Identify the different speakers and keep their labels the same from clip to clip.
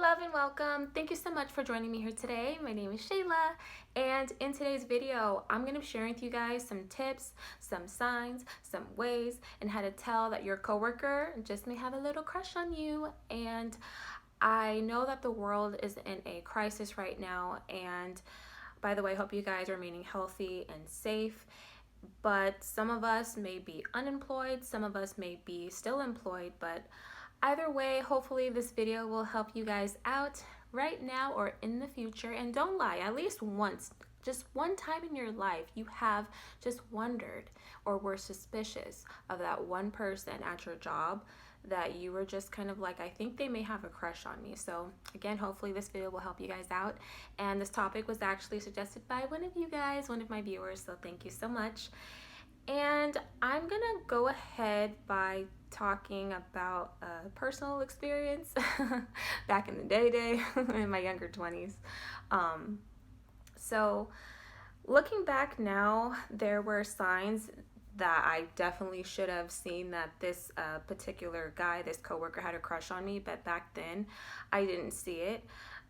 Speaker 1: love and welcome. Thank you so much for joining me here today. My name is Shayla, and in today's video, I'm going to be sharing with you guys some tips, some signs, some ways, and how to tell that your coworker just may have a little crush on you. And I know that the world is in a crisis right now, and by the way, I hope you guys are remaining healthy and safe. But some of us may be unemployed, some of us may be still employed, but either way, hopefully this video will help you guys out right now or in the future. And don't lie, at least once, just one time in your life, you have just wondered or were suspicious of that one person at your job that you were just kind of like, I think they may have a crush on me. So again, hopefully this video will help you guys out. And this topic was actually suggested by one of you guys, one of my viewers, so thank you so much. And I'm gonna go ahead by talking about a personal experience back in the day in my younger 20s. So looking back now, there were signs that I definitely should have seen that this particular guy, this coworker, had a crush on me, but back then I didn't see it.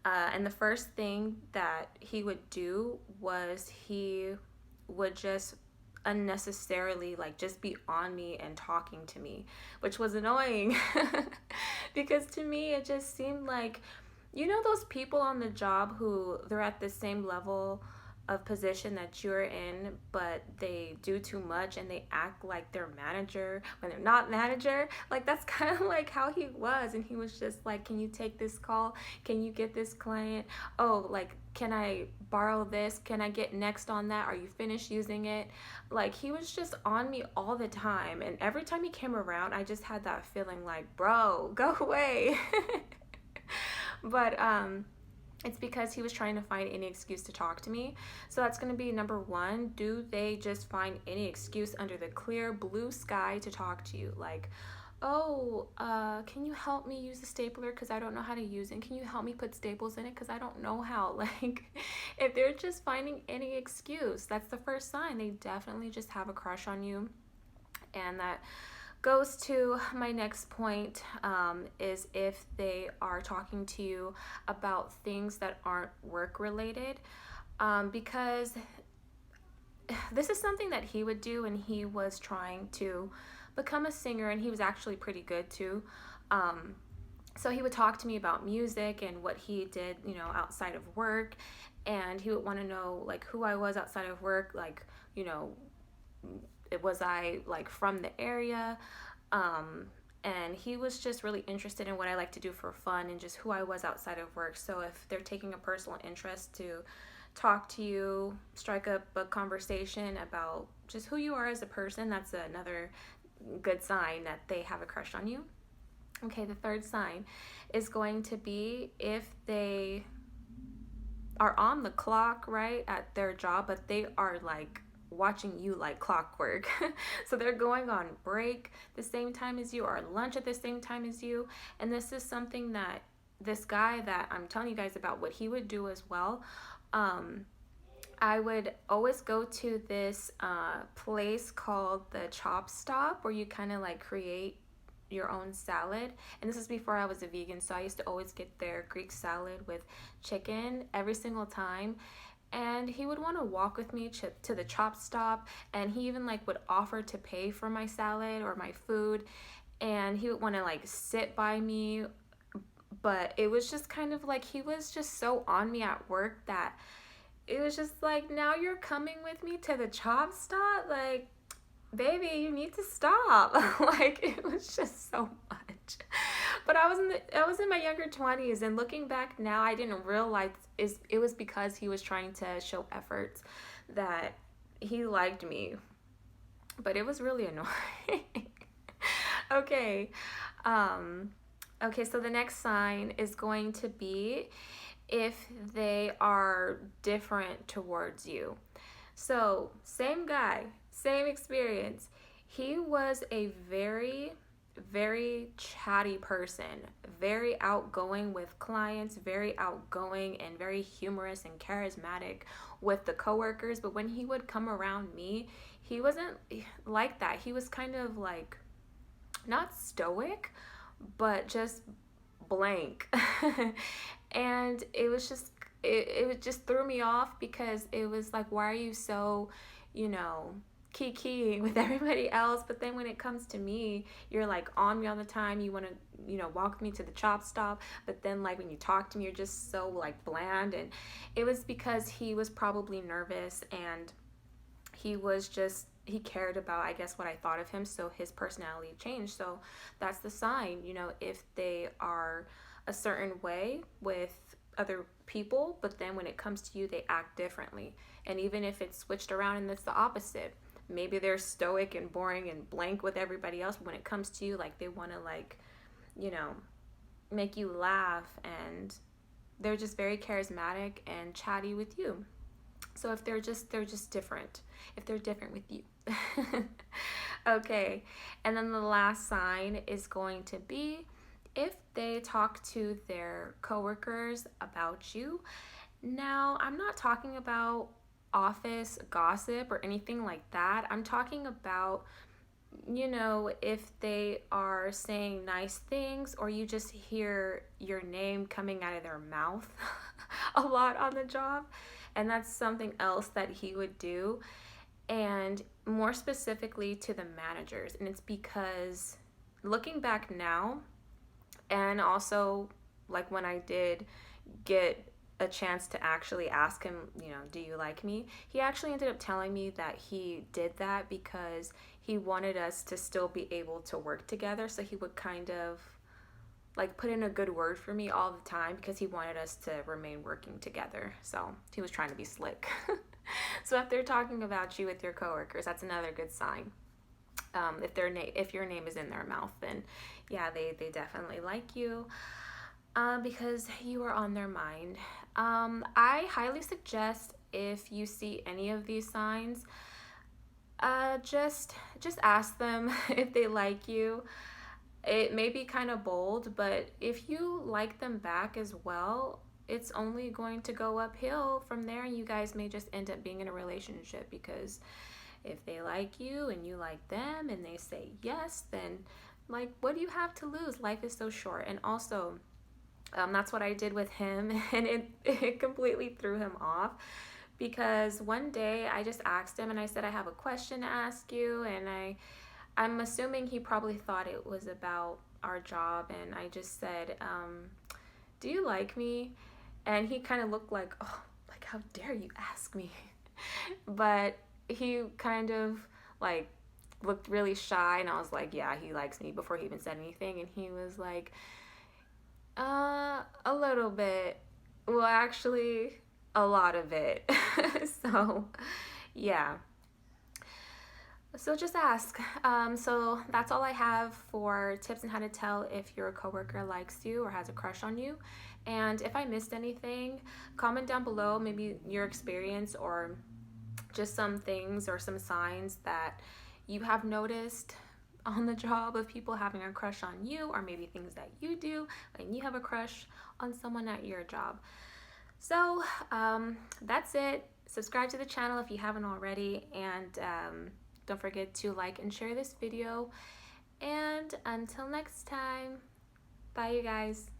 Speaker 1: And the first thing that he would do was he would just unnecessarily just be on me and talking to me, which was annoying because to me it just seemed like, you know, those people on the job who they're at the same level of position that you're in, but they do too much and they act like they're manager when they're not manager. Like, that's kind of like how he was. And he was just like, can you take this call? Can you get this client? Oh, like, can I borrow this? Can I get next on that? Are you finished using it? Like, he was just on me all the time. And every time he came around, I just had that feeling like, bro, go away. But it's because he was trying to find any excuse to talk to me. So that's going to be number one. Do they just find any excuse under the clear blue sky to talk to you? Like, oh, can you help me use the stapler because I don't know how to use it? Can you help me put staples in it because I don't know how? Like, if they're just finding any excuse, that's the first sign. They definitely just have a crush on you. And that goes to my next point, is if they are talking to you about things that aren't work related, because this is something that he would do when he was trying to become a singer, and he was actually pretty good too. So he would talk to me about music and what he did, you know, outside of work, and he would want to know like who I was outside of work, like, you know, was I like from the area, and he was just really interested in what I like to do for fun and just who I was outside of work. So if they're taking a personal interest to talk to you, strike up a conversation about just who you are as a person, that's another good sign that they have a crush on you. Okay, the third sign is going to be if they are on the clock, right, at their job, but they are like watching you like clockwork. So they're going on break the same time as you, or lunch at the same time as you. And this is something that this guy that I'm telling you guys about, what he would do as well. I would always go to this place called the Chop Stop, where you kind of like create your own salad. And this is before I was a vegan, so I used to always get their Greek salad with chicken every single time. And he would want to walk with me to the Chop Stop, and he even like would offer to pay for my salad or my food, and he would want to like sit by me. But it was just kind of like he was just so on me at work that it was just like, now you're coming with me to the Chop Stop? Like, baby, you need to stop. Like, it was just so much. But I was in my younger 20s, and looking back now, I didn't realize it was because he was trying to show efforts that he liked me. But it was really annoying. Okay. Okay, so the next sign is going to be if they are different towards you. So, same guy, same experience. He was a very chatty person, very outgoing with clients, very outgoing and very humorous and charismatic with the coworkers. But when he would come around me, he wasn't like that. He was kind of like, not stoic, but just blank. And it was just, it just threw me off because it was like, why are you so, you know, kiki with everybody else, but then when it comes to me, you're like on me all the time. You want to, you know, walk me to the chop stop, but then like when you talk to me, you're just so like bland. And it was because he was probably nervous, and he was just, he cared about, I guess, what I thought of him, so his personality changed. So that's the sign, you know, if they are a certain way with other people, but then when it comes to you, they act differently. And even if it's switched around and it's the opposite, maybe they're stoic and boring and blank with everybody else, but when it comes to you, like they want to, like, you know, make you laugh, and they're just very charismatic and chatty with you. So if they're just different, if they're different with you. Okay, and then the last sign is going to be if they talk to their coworkers about you. Now, I'm not talking about office gossip or anything like that. I'm talking about, you know, if they are saying nice things, or you just hear your name coming out of their mouth a lot on the job. And that's something else that he would do. And more specifically to the managers. And it's because looking back now, and also like when I did get a chance to actually ask him, you know, do you like me? He actually ended up telling me that he did that because he wanted us to still be able to work together. So he would kind of like put in a good word for me all the time because he wanted us to remain working together. So he was trying to be slick. So if they're talking about you with your coworkers, that's another good sign. If your name is in their mouth, then yeah, they definitely like you, because you are on their mind. I highly suggest, if you see any of these signs, just ask them if they like you. It may be kind of bold, but if you like them back as well, it's only going to go uphill from there, and you guys may just end up being in a relationship. Because if they like you and you like them and they say yes, then like, what do you have to lose? Life is so short. And also, that's what I did with him, and it completely threw him off. Because one day I just asked him and I said, I have a question to ask you, and I'm assuming he probably thought it was about our job, and I just said, do you like me? And he kind of looked like, oh, like, how dare you ask me? But he kind of like looked really shy, and I was like, yeah, he likes me, before he even said anything. And he was like, a little bit. Well, actually, a lot of it. So, yeah. So just ask. So that's all I have for tips on how to tell if your coworker likes you or has a crush on you. And if I missed anything, comment down below, maybe your experience, or just some things or some signs that you have noticed on the job of people having a crush on you, or maybe things that you do when you have a crush on someone at your job. So that's it. Subscribe to the channel if you haven't already, and don't forget to like and share this video. And until next time, bye you guys.